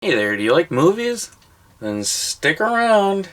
Hey there, do you like movies? Then stick around.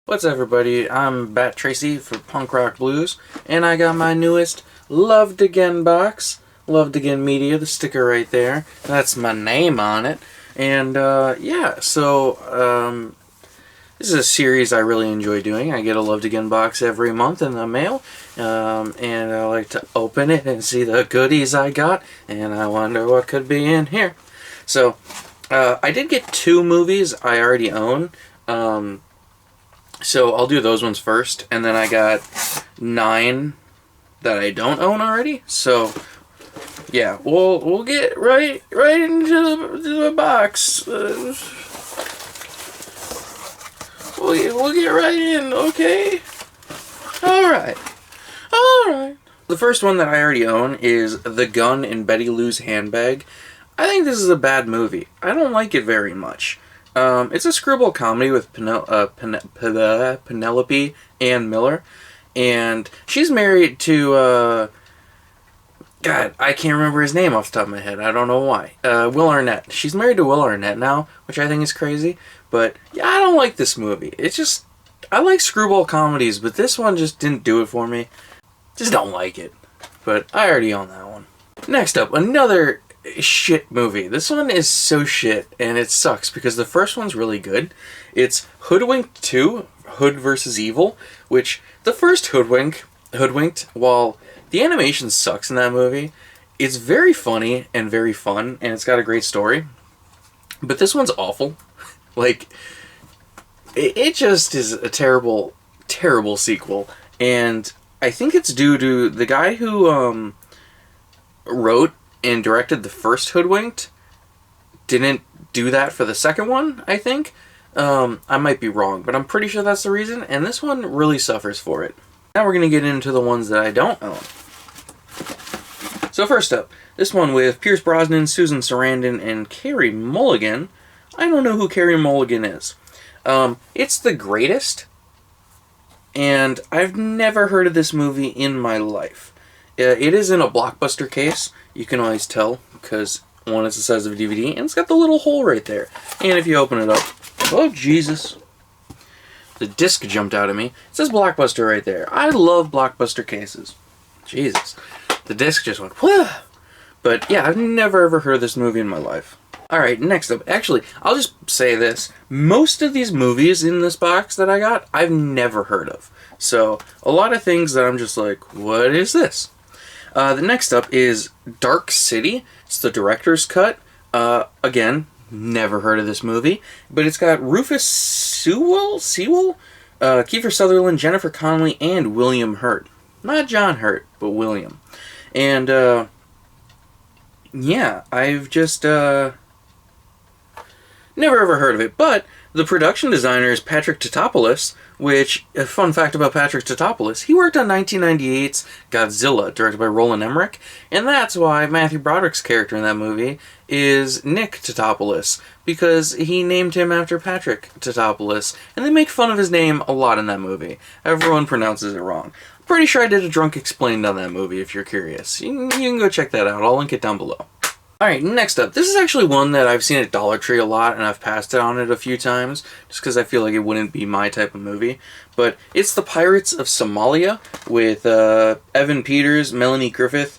What's up, everybody? I'm Bat Tracy for Punk Rock Blues, and I got my newest Loved Again box. Loved Again Media, the sticker right there. That's my name on it. And, this is a series I really enjoy doing. I get a Loved Again box every month in the mail, and I like to open it and see the goodies I got, and I wonder what could be in here. So, I did get 2 movies I already own, so I'll do those ones first, and then I got 9 that I don't own already. So, yeah, we'll get right into the box. We'll get right in, okay? Alright. The first one that I already own is The Gun in Betty Lou's Handbag. I think this is a bad movie. I don't like it very much. It's a screwball comedy with Penelope Ann Miller. And she's married to, God, I can't remember his name off the top of my head. I don't know why. Will Arnett. She's married to Will Arnett now, which I think is crazy. But, yeah, I don't like this movie. It's just, I like screwball comedies, but this one just didn't do it for me. Just don't like it. But I already own that one. Next up, another shit movie. This one is so shit, and it sucks, because the first one's really good. It's Hoodwink 2, Hood vs. Evil, which, the first Hoodwinked, while the animation sucks in that movie, it's very funny and very fun, and it's got a great story. But this one's awful. Like, it just is a terrible, terrible sequel. And I think it's due to the guy who wrote and directed the first Hoodwinked didn't do that for the second one, I think. I might be wrong, but I'm pretty sure that's the reason. And this one really suffers for it. Now we're going to get into the ones that I don't own. So first up, this one with Pierce Brosnan, Susan Sarandon, and Carrie Mulligan. I don't know who Carrie Mulligan is. It's The Greatest, and I've never heard of this movie in my life. It is in a Blockbuster case. You can always tell, because one is the size of a DVD, and it's got the little hole right there. And if you open it up, oh Jesus, the disc jumped out at me. It says Blockbuster right there. I love Blockbuster cases. Jesus. The disc just went, whew. But yeah, I've never ever heard of this movie in my life. Alright, next up. Actually, I'll just say this. Most of these movies in this box that I got, I've never heard of. So, a lot of things that I'm just like, what is this? The next up is Dark City. It's the director's cut. Again, never heard of this movie. But it's got Rufus Sewell? Kiefer Sutherland, Jennifer Connelly, and William Hurt. Not John Hurt, but William. And, yeah, I've just, never ever heard of it, but the production designer is Patrick Tatopoulos, which, a fun fact about Patrick Tatopoulos, he worked on 1998's Godzilla, directed by Roland Emmerich, and that's why Matthew Broderick's character in that movie is Nick Tatopoulos, because he named him after Patrick Tatopoulos, and they make fun of his name a lot in that movie. Everyone pronounces it wrong. Pretty sure I did a Drunk Explained on that movie, if you're curious. You can go check that out. I'll link it down below. Alright, next up. This is actually one that I've seen at Dollar Tree a lot, and I've passed it on it a few times, just because I feel like it wouldn't be my type of movie. But it's The Pirates of Somalia, with Evan Peters, Melanie Griffith,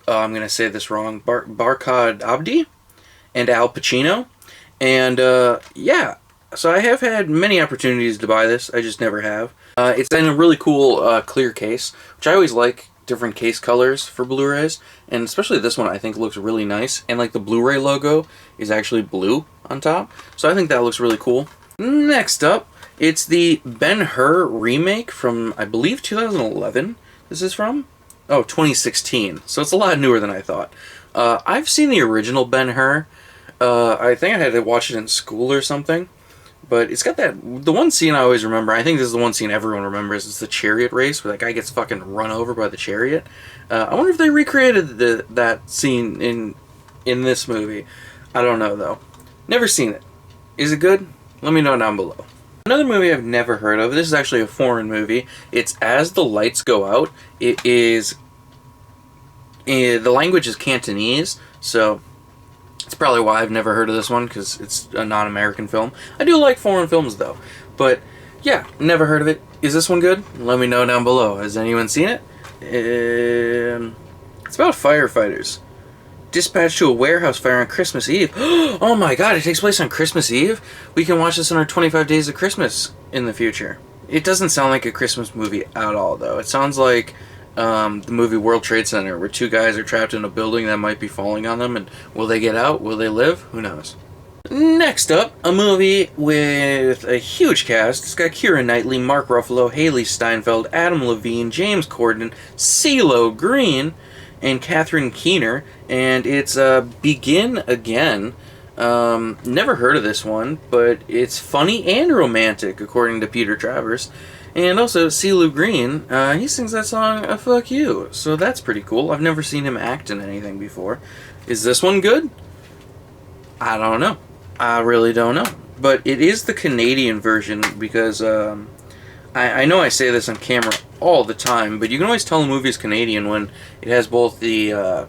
I'm going to say this wrong, Barkhad Abdi, and Al Pacino. And, yeah, so I have had many opportunities to buy this, I just never have. It's in a really cool clear case, which I always like different case colors for Blu-rays, and especially this one I think looks really nice, and like the Blu-ray logo is actually blue on top, so I think that looks really cool. Next up, it's the Ben-Hur remake from, I believe, 2011. This is from? Oh, 2016, so it's a lot newer than I thought. I've seen the original Ben-Hur. I think I had to watch it in school or something. But it's got the one scene I always remember, I think this is the one scene everyone remembers, is the chariot race, where that guy gets fucking run over by the chariot. I wonder if they recreated that scene in this movie. I don't know, though. Never seen it. Is it good? Let me know down below. Another movie I've never heard of, this is actually a foreign movie, it's As the Lights Go Out. It is, the language is Cantonese, so it's probably why I've never heard of this one, because it's a non-American film. I do like foreign films, though. But, yeah, never heard of it. Is this one good? Let me know down below. Has anyone seen it? It's about firefighters dispatched to a warehouse fire on Christmas Eve. Oh my god, it takes place on Christmas Eve? We can watch this in our 25 Days of Christmas in the future. It doesn't sound like a Christmas movie at all, though. It sounds like the movie World Trade Center, where two guys are trapped in a building that might be falling on them, and will they get out? Will they live? Who knows? Next up, a movie with a huge cast. It's got Keira Knightley, Mark Ruffalo, Haley Steinfeld, Adam Levine, James Corden, CeeLo Green, and Catherine Keener, and it's Begin Again. Never heard of this one, but it's funny and romantic, according to Peter Travers. And also, CeeLo Green, he sings that song, Fuck You, so that's pretty cool. I've never seen him act in anything before. Is this one good? I don't know. I really don't know. But it is the Canadian version, because I know I say this on camera all the time, but you can always tell a movie is Canadian when it has both the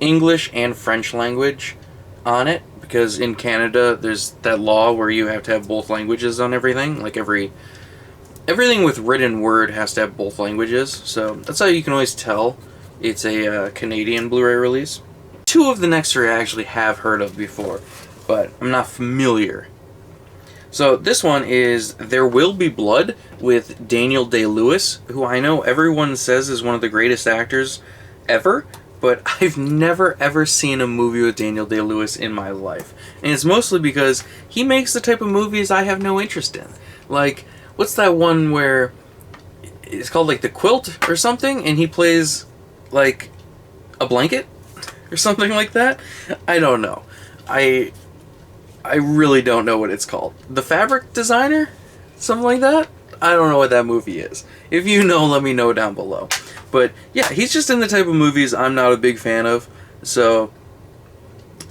English and French language on it, because in Canada there's that law where you have to have both languages on everything. Like everything with written word has to have both languages, so that's how you can always tell it's a Canadian Blu-ray release. Two of the next three I actually have heard of before, but I'm not familiar. So this one is There Will Be Blood with Daniel Day-Lewis, who I know everyone says is one of the greatest actors ever, but I've never ever seen a movie with Daniel Day-Lewis in my life. And it's mostly because he makes the type of movies I have no interest in. Like, what's that one where it's called like The Quilt or something, and he plays like a blanket or something like that? I don't know. I really don't know what it's called. The Fabric Designer? Something like that? I don't know what that movie is. If you know, let me know down below. But yeah, he's just in the type of movies I'm not a big fan of. So,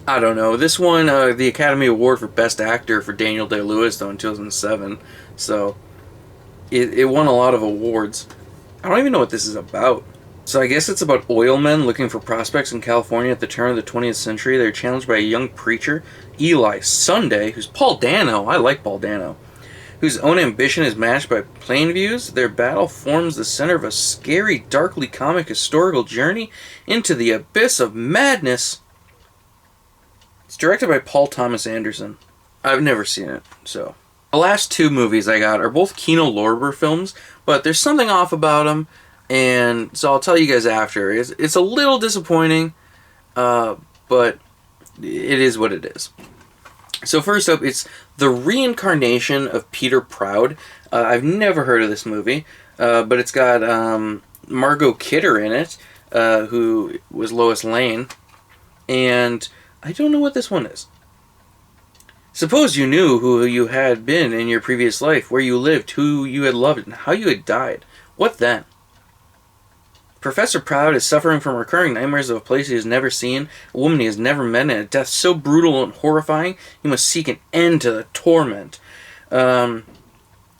I don't know. This won the Academy Award for Best Actor for Daniel Day-Lewis, though, in 2007. So, it won a lot of awards. I don't even know what this is about. So I guess it's about oil men looking for prospects in California at the turn of the 20th century. They're challenged by a young preacher, Eli Sunday, who's Paul Dano. I like Paul Dano. Whose own ambition is matched by plain views. Their battle forms the center of a scary, darkly comic historical journey into the abyss of madness. It's directed by Paul Thomas Anderson. I've never seen it, so. The last two movies I got are both Kino Lorber films, but there's something off about them. And so I'll tell you guys after. It's a little disappointing, but it is what it is. So first up, it's The Reincarnation of Peter Proud. I've never heard of this movie, but it's got Margot Kidder in it, who was Lois Lane. And I don't know what this one is. Suppose you knew who you had been in your previous life, where you lived, who you had loved, and how you had died. What then? Professor Proud is suffering from recurring nightmares of a place he has never seen, a woman he has never met, and a death so brutal and horrifying he must seek an end to the torment.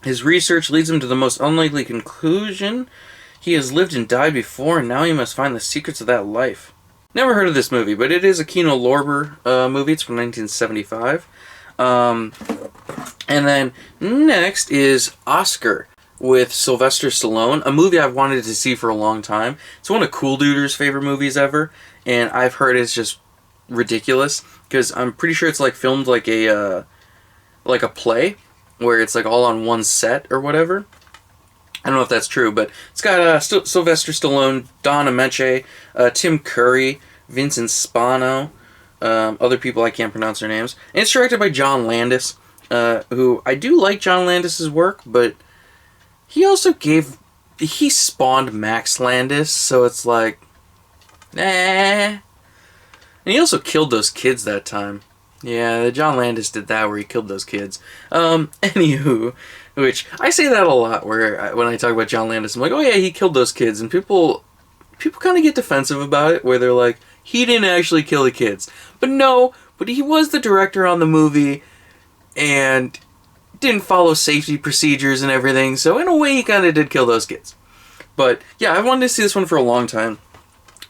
His research leads him to the most unlikely conclusion. He has lived and died before, and now he must find the secrets of that life. Never heard of this movie, but it is a Kino Lorber movie. It's from 1975. And then next is Oscar with Sylvester Stallone, a movie I've wanted to see for a long time. It's one of Cool Duder's favorite movies ever, and I've heard it's just ridiculous, because I'm pretty sure it's like filmed like a play, where it's like all on one set or whatever. I don't know if that's true, but it's got Sylvester Stallone, Don Ameche, Tim Curry, Vincent Spano, other people I can't pronounce their names. And it's directed by John Landis, who I do like John Landis' work, but he spawned Max Landis, so it's like, nah. And he also killed those kids that time. Yeah, John Landis did that where he killed those kids. Anywho, which I say that a lot when I talk about John Landis, I'm like, oh yeah, he killed those kids, and people kind of get defensive about it, where they're like, he didn't actually kill the kids. But no, but he was the director on the movie, and didn't follow safety procedures and everything, so in a way he kind of did kill those kids. But yeah, I wanted to see this one for a long time.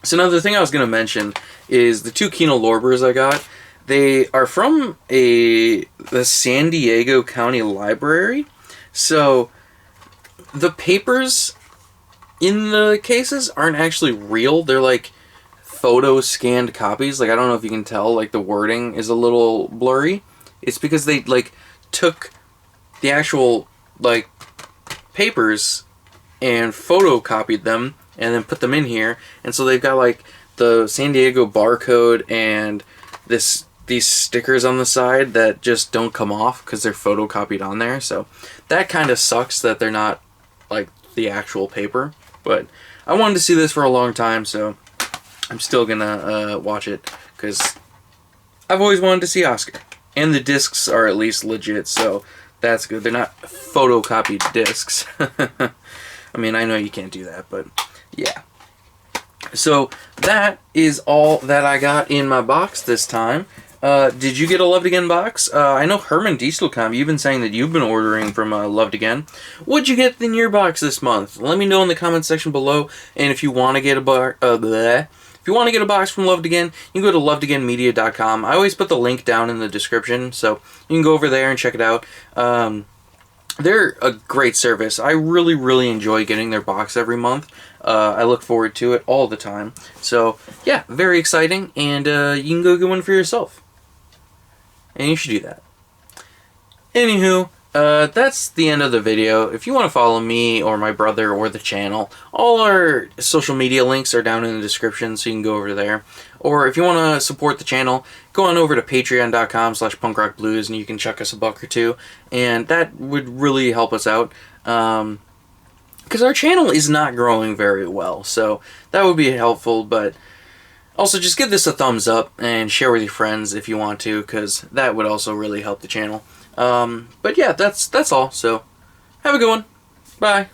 So another thing I was going to mention is the 2 Kino Lorbers I got. They are from the San Diego County Library. So the papers in the cases aren't actually real. They're like photo scanned copies. Like, I don't know if you can tell, like the wording is a little blurry. It's because they like took the actual like papers and photocopied them and then put them in here, and so they've got like the San Diego barcode and these stickers on the side that just don't come off because they're photocopied on there. So that kind of sucks that they're not like the actual paper. But I wanted to see this for a long time, so I'm still gonna watch it because I've always wanted to see Oscar. And the discs are at least legit, so that's good. They're not photocopied discs. I mean, I know you can't do that, but yeah. So that is all that I got in my box this time. Did you get a Loved Again box? I know Herman Dieselkamp, you've been saying that you've been ordering from Loved Again. What'd you get in your box this month? Let me know in the comments section below. And if you want to get a if you want to get a box from Loved Again, you can go to lovedagainmedia.com. I always put the link down in the description, so you can go over there and check it out. They're a great service. I really, really enjoy getting their box every month. I look forward to it all the time. So, yeah, very exciting, and you can go get one for yourself. And you should do that. Anywho, that's the end of the video. If you want to follow me or my brother or the channel, all our social media links are down in the description, so you can go over there. Or if you want to support the channel, go on over to patreon.com/punkrockblues and you can chuck us $1 or $2, and that would really help us out. Because our channel is not growing very well, so that would be helpful. But also, just give this a thumbs up and share with your friends if you want to, because that would also really help the channel. But yeah, that's all. So have a good one. Bye.